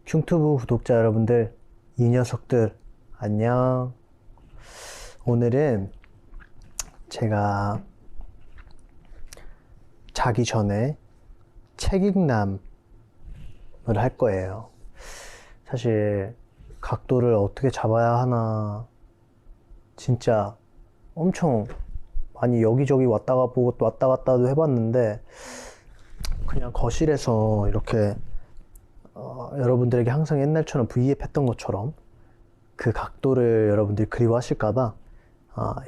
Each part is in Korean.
흉투부 구독자 여러분들, 이 녀석들, 안녕. 오늘은 제가 자기 전에 책 읽남을 할 거예요. 사실 각도를 어떻게 잡아야 하나 진짜 엄청 많이 여기저기 왔다가 보고 또 왔다 갔다도 해봤는데 그냥 거실에서 이렇게 여러분들에게 항상 옛날처럼 V앱 했던 것처럼 그 각도를 여러분들이 그리워하실까봐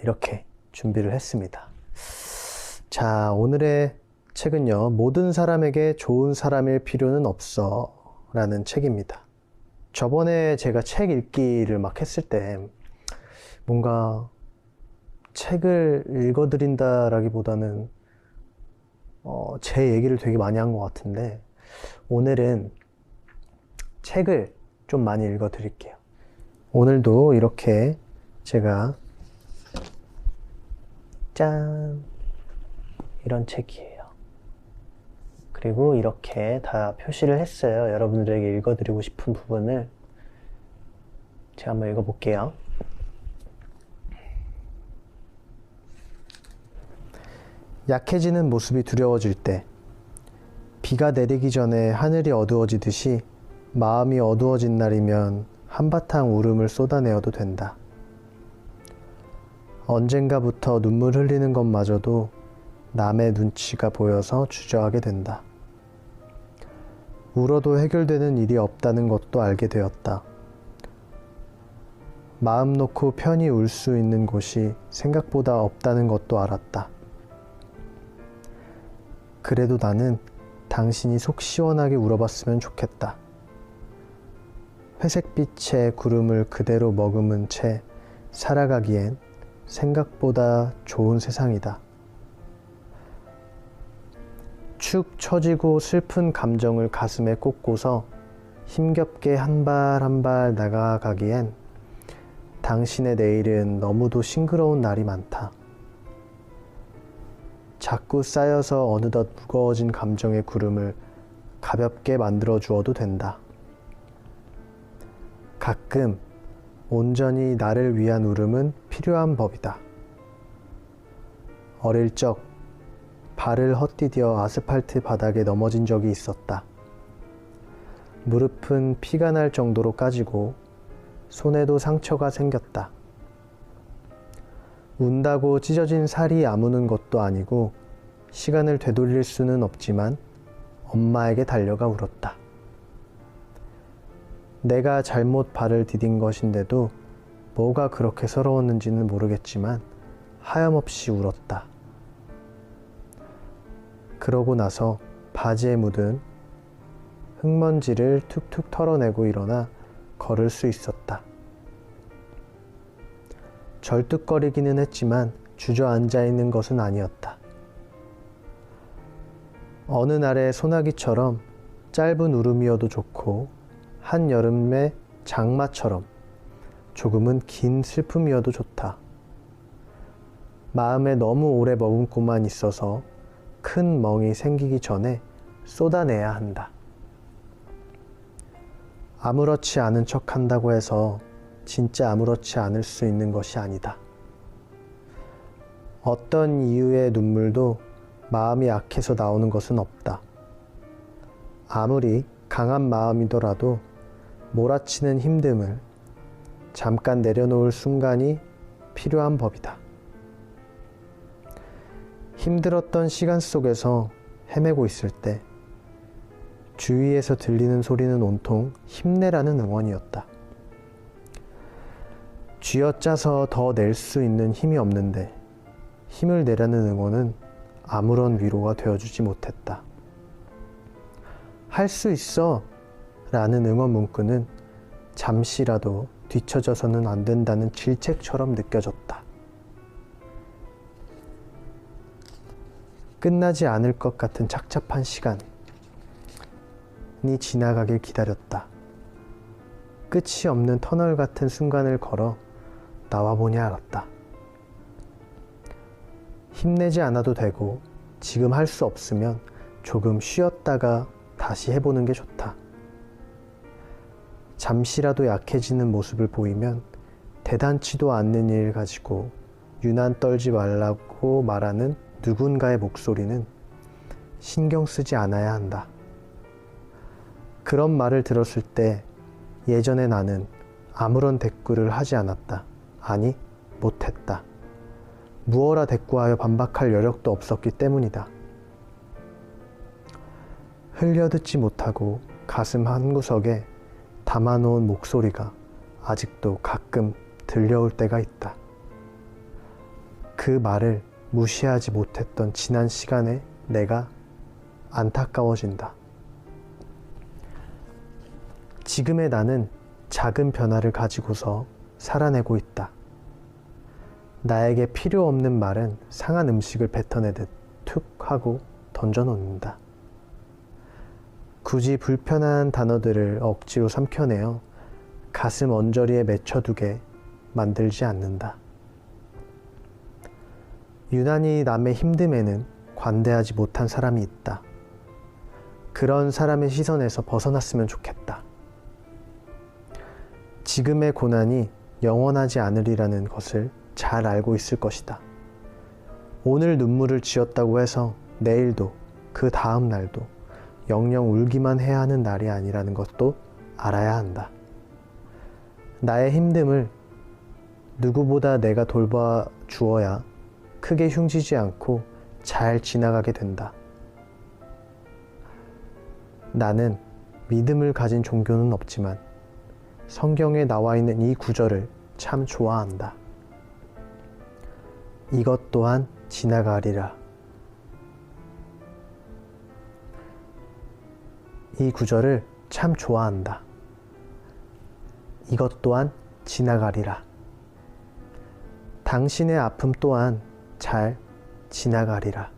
이렇게 준비를 했습니다. 자, 오늘의 책은요, 모든 사람에게 좋은 사람일 필요는 없어 라는 책입니다. 저번에 제가 책 읽기를 막 했을 때 뭔가 책을 읽어드린다라기보다는 제 얘기를 되게 많이 한 것 같은데, 오늘은 책을 좀 많이 읽어 드릴게요. 오늘도 이렇게 제가 짠, 이런 책이에요. 그리고 이렇게 다 표시를 했어요. 여러분들에게 읽어 드리고 싶은 부분을. 제가 한번 읽어 볼게요. 약해지는 모습이 두려워질 때, 비가 내리기 전에 하늘이 어두워지듯이 마음이 어두워진 날이면 한바탕 울음을 쏟아내어도 된다. 언젠가부터 눈물 흘리는 것마저도 남의 눈치가 보여서 주저하게 된다. 울어도 해결되는 일이 없다는 것도 알게 되었다. 마음 놓고 편히 울 수 있는 곳이 생각보다 없다는 것도 알았다. 그래도 나는 당신이 속 시원하게 울어봤으면 좋겠다. 회색빛의 구름을 그대로 머금은 채 살아가기엔 생각보다 좋은 세상이다. 축 처지고 슬픈 감정을 가슴에 꽂고서 힘겹게 한 발 한 발 나아가기엔 당신의 내일은 너무도 싱그러운 날이 많다. 자꾸 쌓여서 어느덧 무거워진 감정의 구름을 가볍게 만들어 주어도 된다. 가끔 온전히 나를 위한 울음은 필요한 법이다. 어릴 적 발을 헛디뎌 아스팔트 바닥에 넘어진 적이 있었다. 무릎은 피가 날 정도로 까지고 손에도 상처가 생겼다. 운다고 찢어진 살이 아무는 것도 아니고 시간을 되돌릴 수는 없지만 엄마에게 달려가 울었다. 내가 잘못 발을 디딘 것인데도 뭐가 그렇게 서러웠는지는 모르겠지만 하염없이 울었다. 그러고 나서 바지에 묻은 흙먼지를 툭툭 털어내고 일어나 걸을 수 있었다. 절뚝거리기는 했지만 주저앉아 있는 것은 아니었다. 어느 날의 소나기처럼 짧은 울음이어도 좋고 한여름의 장마처럼 조금은 긴 슬픔이어도 좋다. 마음에 너무 오래 머금고만 있어서 큰 멍이 생기기 전에 쏟아내야 한다. 아무렇지 않은 척 한다고 해서 진짜 아무렇지 않을 수 있는 것이 아니다. 어떤 이유의 눈물도 마음이 약해서 나오는 것은 없다. 아무리 강한 마음이더라도 몰아치는 힘듦을 잠깐 내려놓을 순간이 필요한 법이다. 힘들었던 시간 속에서 헤매고 있을 때 주위에서 들리는 소리는 온통 힘내라는 응원이었다. 쥐어짜서 더 낼 수 있는 힘이 없는데 힘을 내라는 응원은 아무런 위로가 되어주지 못했다. 할 수 있어 라는 응원 문구는 잠시라도 뒤처져서는 안 된다는 질책처럼 느껴졌다. 끝나지 않을 것 같은 착잡한 시간이 지나가길 기다렸다. 끝이 없는 터널 같은 순간을 걸어 나와보니 알았다. 힘내지 않아도 되고 지금 할 수 없으면 조금 쉬었다가 다시 해보는 게 좋다. 잠시라도 약해지는 모습을 보이면 대단치도 않는 일 가지고 유난 떨지 말라고 말하는 누군가의 목소리는 신경 쓰지 않아야 한다. 그런 말을 들었을 때 예전에 나는 아무런 대꾸를 하지 않았다. 아니, 못했다. 무어라 대꾸하여 반박할 여력도 없었기 때문이다. 흘려듣지 못하고 가슴 한구석에 담아놓은 목소리가 아직도 가끔 들려올 때가 있다. 그 말을 무시하지 못했던 지난 시간에 내가 안타까워진다. 지금의 나는 작은 변화를 가지고서 살아내고 있다. 나에게 필요 없는 말은 상한 음식을 뱉어내듯 툭 하고 던져놓는다. 굳이 불편한 단어들을 억지로 삼켜내어 가슴 언저리에 맺혀두게 만들지 않는다. 유난히 남의 힘듦에는 관대하지 못한 사람이 있다. 그런 사람의 시선에서 벗어났으면 좋겠다. 지금의 고난이 영원하지 않으리라는 것을 잘 알고 있을 것이다. 오늘 눈물을 지었다고 해서 내일도 그 다음 날도 영영 울기만 해야 하는 날이 아니라는 것도 알아야 한다. 나의 힘듦을 누구보다 내가 돌봐주어야 크게 흉지지 않고 잘 지나가게 된다. 나는 믿음을 가진 종교는 없지만 성경에 나와 있는 이 구절을 참 좋아한다. 이것 또한 지나가리라. 이 구절을 참 좋아한다. 이것 또한 지나가리라. 당신의 아픔 또한 잘 지나가리라.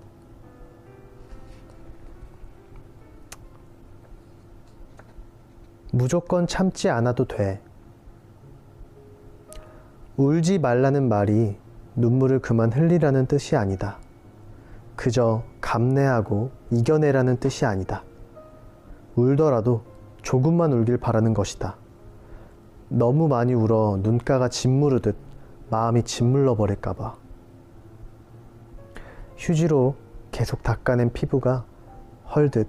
무조건 참지 않아도 돼. 울지 말라는 말이 눈물을 그만 흘리라는 뜻이 아니다. 그저 감내하고 이겨내라는 뜻이 아니다. 울더라도 조금만 울길 바라는 것이다. 너무 많이 울어 눈가가 짓무르듯 마음이 짓물러 버릴까봐. 휴지로 계속 닦아낸 피부가 헐듯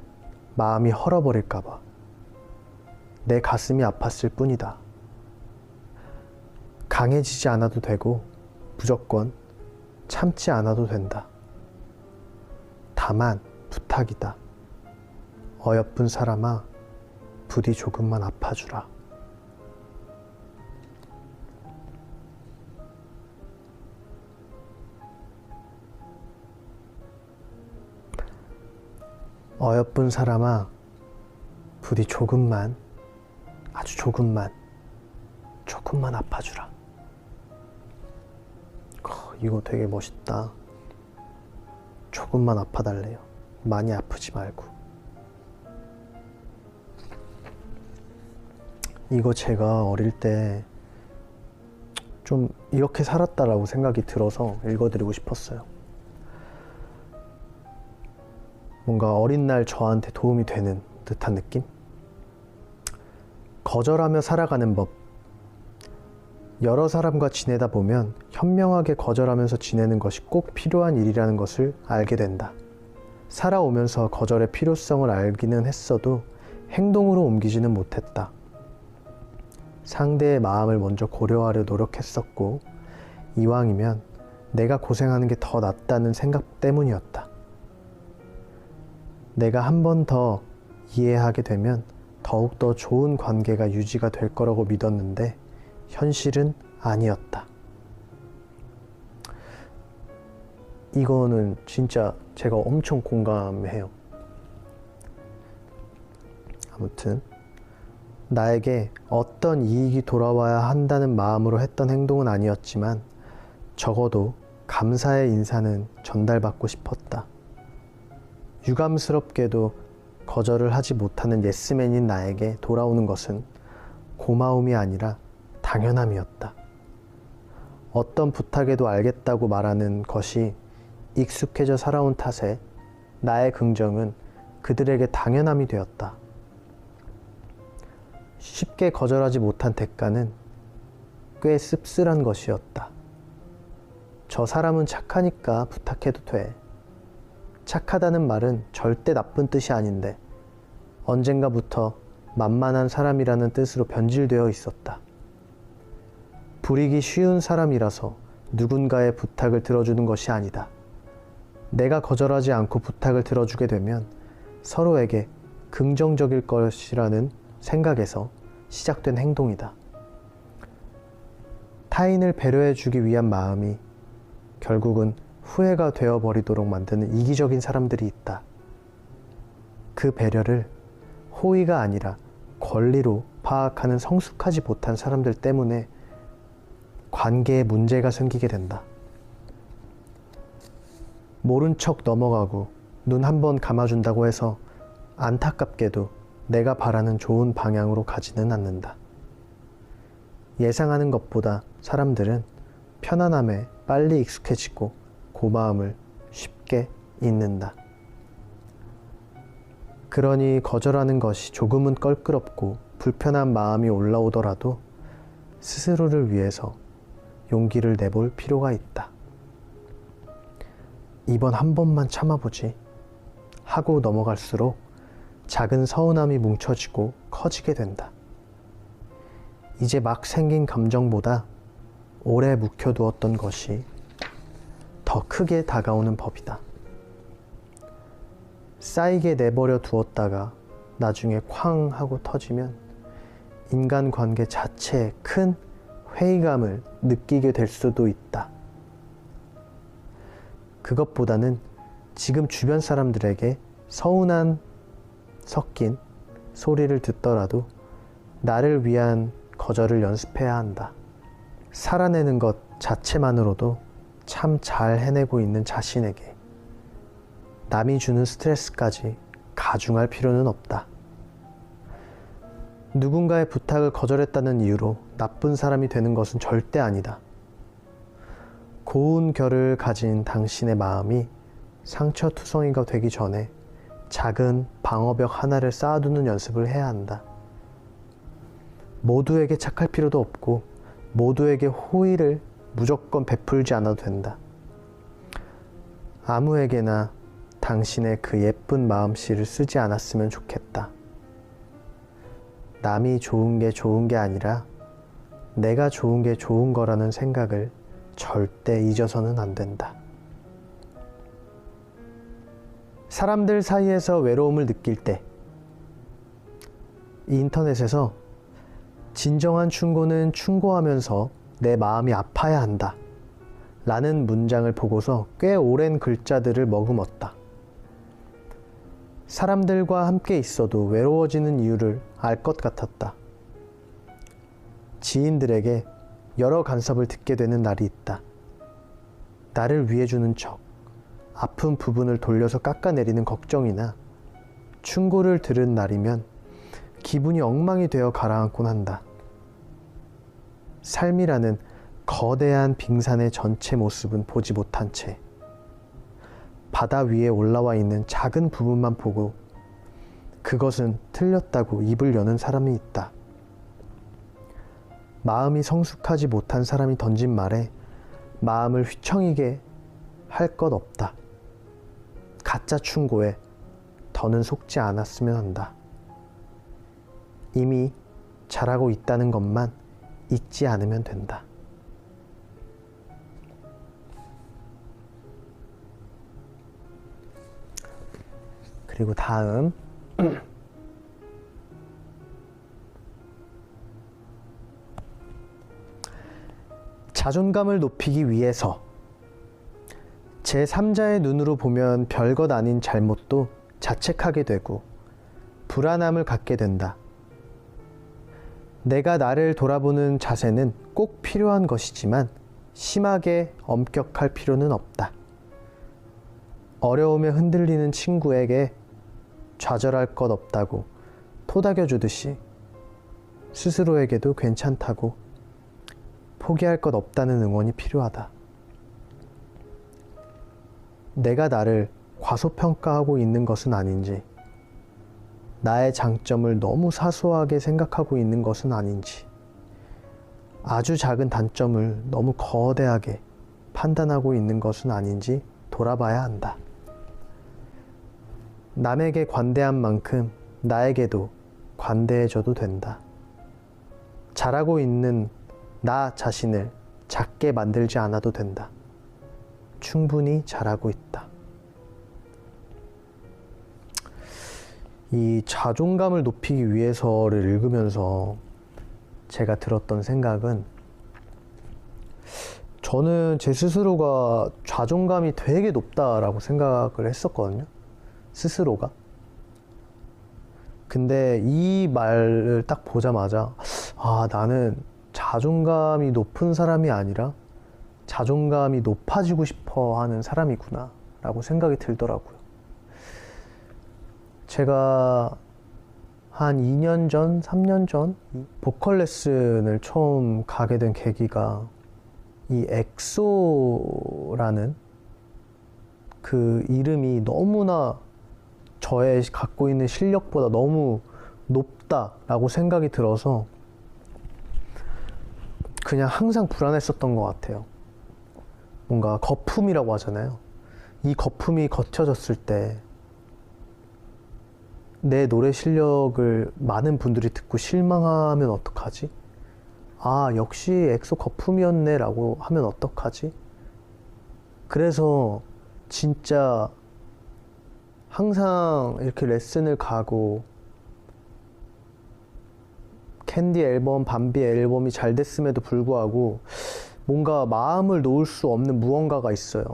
마음이 헐어버릴까봐. 내 가슴이 아팠을 뿐이다. 강해지지 않아도 되고 무조건 참지 않아도 된다. 다만 부탁이다. 어여쁜 사람아, 부디 조금만 아파주라. 어여쁜 사람아, 부디 조금만, 아주 조금만 아파주라. 이거 되게 멋있다. 조금만 아파달래요. 많이 아프지 말고. 이거 제가 어릴 때 좀 이렇게 살았다라고 생각이 들어서 읽어드리고 싶었어요. 뭔가 어린 날 저한테 도움이 되는 듯한 느낌? 거절하며 살아가는 법. 여러 사람과 지내다 보면 현명하게 거절하면서 지내는 것이 꼭 필요한 일이라는 것을 알게 된다. 살아오면서 거절의 필요성을 알기는 했어도 행동으로 옮기지는 못했다. 상대의 마음을 먼저 고려하려 노력했었고, 이왕이면 내가 고생하는 게 더 낫다는 생각 때문이었다. 내가 한 번 더 이해하게 되면 더욱더 좋은 관계가 유지가 될 거라고 믿었는데 현실은 아니었다. 이거는 진짜 제가 엄청 공감해요. 아무튼 나에게 어떤 이익이 돌아와야 한다는 마음으로 했던 행동은 아니었지만 적어도 감사의 인사는 전달받고 싶었다. 유감스럽게도 거절을 하지 못하는 예스맨인 나에게 돌아오는 것은 고마움이 아니라 당연함이었다. 어떤 부탁에도 알겠다고 말하는 것이 익숙해져 살아온 탓에 나의 긍정은 그들에게 당연함이 되었다. 쉽게 거절하지 못한 대가는 꽤 씁쓸한 것이었다. 저 사람은 착하니까 부탁해도 돼. 착하다는 말은 절대 나쁜 뜻이 아닌데 언젠가부터 만만한 사람이라는 뜻으로 변질되어 있었다. 부리기 쉬운 사람이라서 누군가의 부탁을 들어주는 것이 아니다. 내가 거절하지 않고 부탁을 들어주게 되면 서로에게 긍정적일 것이라는 생각에서 시작된 행동이다. 타인을 배려해주기 위한 마음이 결국은 후회가 되어버리도록 만드는 이기적인 사람들이 있다. 그 배려를 호의가 아니라 권리로 파악하는 성숙하지 못한 사람들 때문에 관계에 문제가 생기게 된다. 모른 척 넘어가고 눈 한 번 감아준다고 해서 안타깝게도 내가 바라는 좋은 방향으로 가지는 않는다. 예상하는 것보다 사람들은 편안함에 빨리 익숙해지고 고마움을 쉽게 잊는다. 그러니 거절하는 것이 조금은 껄끄럽고 불편한 마음이 올라오더라도 스스로를 위해서 용기를 내볼 필요가 있다. 이번 한 번만 참아보지 하고 넘어갈수록 작은 서운함이 뭉쳐지고 커지게 된다. 이제 막 생긴 감정보다 오래 묵혀두었던 것이 더 크게 다가오는 법이다. 쌓이게 내버려 두었다가 나중에 쾅 하고 터지면 인간관계 자체에 큰 회의감을 느끼게 될 수도 있다. 그것보다는 지금 주변 사람들에게 서운한 섞인 소리를 듣더라도 나를 위한 거절을 연습해야 한다. 살아내는 것 자체만으로도 참 잘 해내고 있는 자신에게 남이 주는 스트레스까지 가중할 필요는 없다. 누군가의 부탁을 거절했다는 이유로 나쁜 사람이 되는 것은 절대 아니다. 고운 결을 가진 당신의 마음이 상처투성이가 되기 전에 작은 방어벽 하나를 쌓아두는 연습을 해야 한다. 모두에게 착할 필요도 없고 모두에게 호의를 무조건 베풀지 않아도 된다. 아무에게나 당신의 그 예쁜 마음씨를 쓰지 않았으면 좋겠다. 남이 좋은 게 아니라 내가 좋은 게 좋은 거라는 생각을 절대 잊어서는 안 된다. 사람들 사이에서 외로움을 느낄 때 인터넷에서 진정한 충고는 충고하면서 내 마음이 아파야 한다 라는 문장을 보고서 꽤 오랜 글자들을 머금었다. 사람들과 함께 있어도 외로워지는 이유를 알 것 같았다. 지인들에게 여러 간섭을 듣게 되는 날이 있다. 나를 위해주는 척, 아픈 부분을 돌려서 깎아내리는 걱정이나 충고를 들은 날이면 기분이 엉망이 되어 가라앉곤 한다. 삶이라는 거대한 빙산의 전체 모습은 보지 못한 채 바다 위에 올라와 있는 작은 부분만 보고 그것은 틀렸다고 입을 여는 사람이 있다. 마음이 성숙하지 못한 사람이 던진 말에 마음을 휘청이게 할 것 없다. 가짜 충고에 더는 속지 않았으면 한다. 이미 잘하고 있다는 것만 잊지 않으면 된다. 그리고 다음 자존감을 높이기 위해서 제3자의 눈으로 보면 별것 아닌 잘못도 자책하게 되고 불안함을 갖게 된다. 내가 나를 돌아보는 자세는 꼭 필요한 것이지만 심하게 엄격할 필요는 없다. 어려움에 흔들리는 친구에게 좌절할 것 없다고 토닥여주듯이 스스로에게도 괜찮다고 포기할 것 없다는 응원이 필요하다. 내가 나를 과소평가하고 있는 것은 아닌지, 나의 장점을 너무 사소하게 생각하고 있는 것은 아닌지, 아주 작은 단점을 너무 거대하게 판단하고 있는 것은 아닌지 돌아봐야 한다. 남에게 관대한 만큼 나에게도 관대해져도 된다. 잘하고 있는 나 자신을 작게 만들지 않아도 된다. 충분히 잘하고 있다. 이 자존감을 높이기 위해서를 읽으면서 제가 들었던 생각은, 저는 제 스스로가 자존감이 되게 높다라고 생각을 했었거든요. 스스로가. 근데 이 말을 딱 보자마자, 아, 나는 자존감이 높은 사람이 아니라 자존감이 높아지고 싶어 하는 사람이구나 라고 생각이 들더라고요. 제가 한 2년 전, 3년 전 보컬 레슨을 처음 가게 된 계기가 이 엑소라는 그 이름이 너무나 저의 갖고 있는 실력보다 너무 높다라고 생각이 들어서 그냥 항상 불안했었던 것 같아요. 뭔가 거품이라고 하잖아요. 이 거품이 걷혀졌을 때 내 노래 실력을 많은 분들이 듣고 실망하면 어떡하지? 아, 역시 엑소 거품이었네 라고 하면 어떡하지? 그래서 진짜 항상 이렇게 레슨을 가고 캔디 앨범, 밤비 앨범이 잘 됐음에도 불구하고 뭔가 마음을 놓을 수 없는 무언가가 있어요.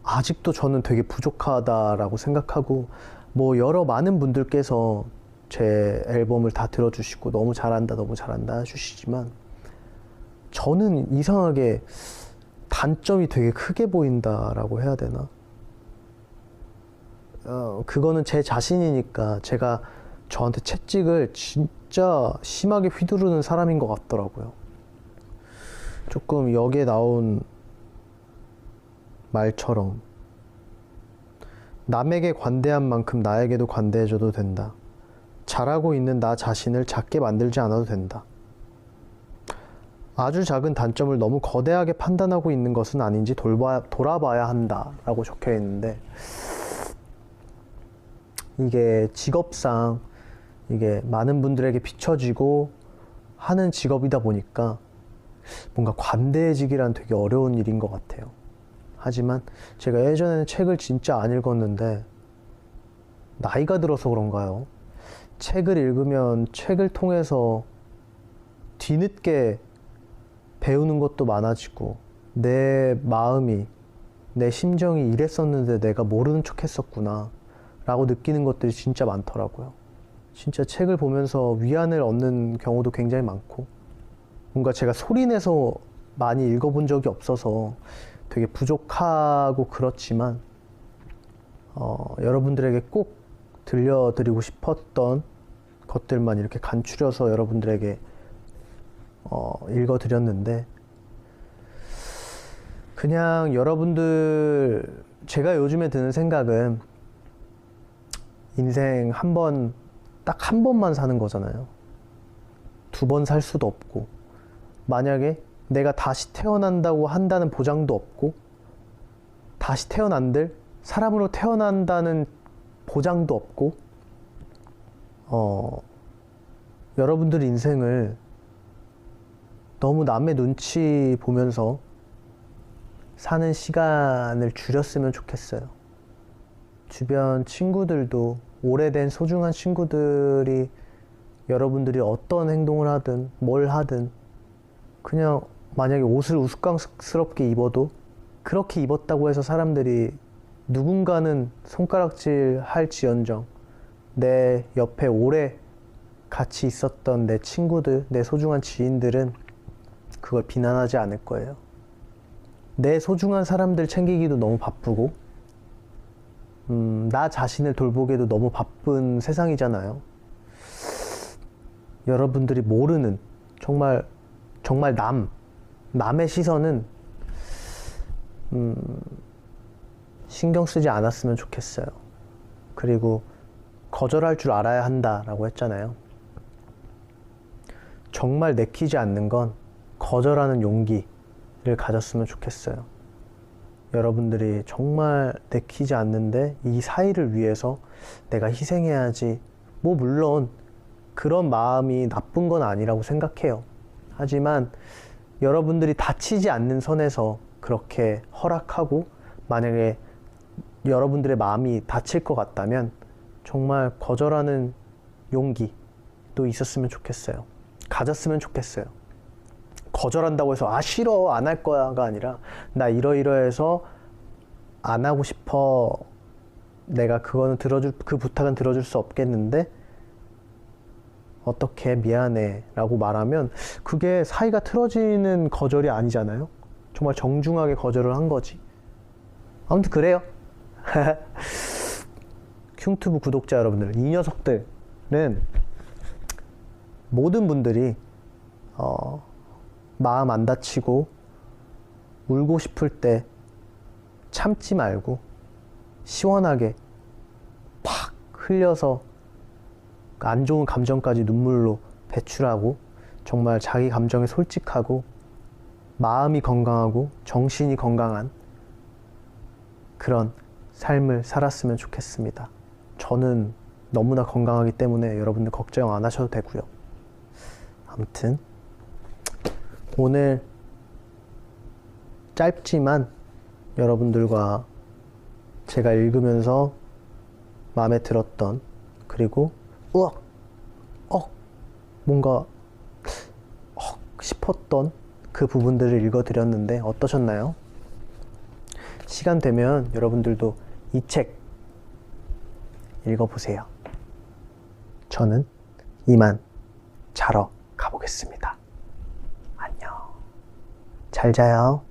아직도 저는 되게 부족하다라고 생각하고, 뭐 여러 많은 분들께서 제 앨범을 다 들어주시고 너무 잘한다 너무 잘한다 해주시지만, 저는 이상하게 단점이 되게 크게 보인다라고 해야 되나? 그거는 제 자신이니까 제가 저한테 채찍을 진짜 심하게 휘두르는 사람인 것 같더라고요. 조금 여기에 나온 말처럼 남에게 관대한 만큼 나에게도 관대해져도 된다. 잘하고 있는 나 자신을 작게 만들지 않아도 된다. 아주 작은 단점을 너무 거대하게 판단하고 있는 것은 아닌지 돌아봐야 한다 라고 적혀 있는데, 이게 직업상 이게 많은 분들에게 비춰지고 하는 직업이다 보니까 뭔가 관대해지기란 되게 어려운 일인 것 같아요. 하지만 제가 예전에는 책을 진짜 안 읽었는데 나이가 들어서 그런가요? 책을 읽으면 책을 통해서 뒤늦게 배우는 것도 많아지고, 내 마음이, 내 심정이 이랬었는데 내가 모르는 척 했었구나 라고 느끼는 것들이 진짜 많더라고요. 진짜 책을 보면서 위안을 얻는 경우도 굉장히 많고, 뭔가 제가 소리내서 많이 읽어본 적이 없어서 되게 부족하고 그렇지만, 여러분들에게 꼭 들려드리고 싶었던 것들만 이렇게 간추려서 여러분들에게 읽어드렸는데, 그냥 여러분들, 제가 요즘에 드는 생각은 인생 딱 한 번만 사는 거잖아요. 2번 살 수도 없고, 만약에 내가 다시 태어난다고 한다는 보장도 없고, 다시 태어난들 사람으로 태어난다는 보장도 없고, 여러분들 인생을 너무 남의 눈치 보면서 사는 시간을 줄였으면 좋겠어요. 주변 친구들도, 오래된 소중한 친구들이 여러분들이 어떤 행동을 하든 뭘 하든 그냥 만약에 옷을 우스꽝스럽게 입어도 그렇게 입었다고 해서 사람들이 누군가는 손가락질 할지언정 내 옆에 오래 같이 있었던 내 친구들, 내 소중한 지인들은 그걸 비난하지 않을 거예요. 내 소중한 사람들 챙기기도 너무 바쁘고, 나 자신을 돌보기에도 너무 바쁜 세상이잖아요. 여러분들이 모르는, 정말 남의 시선은 신경 쓰지 않았으면 좋겠어요. 그리고 거절할 줄 알아야 한다라고 했잖아요. 정말 내키지 않는 건 거절하는 용기를 가졌으면 좋겠어요. 여러분들이 정말 내키지 않는데 이 사이를 위해서 내가 희생해야지. 뭐 물론 그런 마음이 나쁜 건 아니라고 생각해요. 하지만 여러분들이 다치지 않는 선에서 그렇게 허락하고 만약에 여러분들의 마음이 다칠 것 같다면 정말 거절하는 용기도 있었으면 좋겠어요. 가졌으면 좋겠어요. 거절한다고 해서 아 싫어 안 할 거야가 아니라 나 이러이러해서 안 하고 싶어. 내가 그거는 그 부탁은 들어줄 수 없겠는데 어떻게 미안해 라고 말하면 그게 사이가 틀어지는 거절이 아니잖아요. 정말 정중하게 거절을 한 거지. 아무튼 그래요. 흉튜브 구독자 여러분들, 이 녀석들은 모든 분들이 마음 안 다치고 울고 싶을 때 참지 말고 시원하게 팍 흘려서 안 좋은 감정까지 눈물로 배출하고 정말 자기 감정에 솔직하고 마음이 건강하고 정신이 건강한 그런 삶을 살았으면 좋겠습니다. 저는 너무나 건강하기 때문에 여러분들 걱정 안 하셔도 되고요. 아무튼 오늘 짧지만 여러분들과 제가 읽으면서 마음에 들었던 그리고 뭔가 싶었던 그 부분들을 읽어드렸는데 어떠셨나요? 시간 되면 여러분들도 이 책 읽어보세요. 저는 이만 자러 가보겠습니다. 안녕. 잘 자요.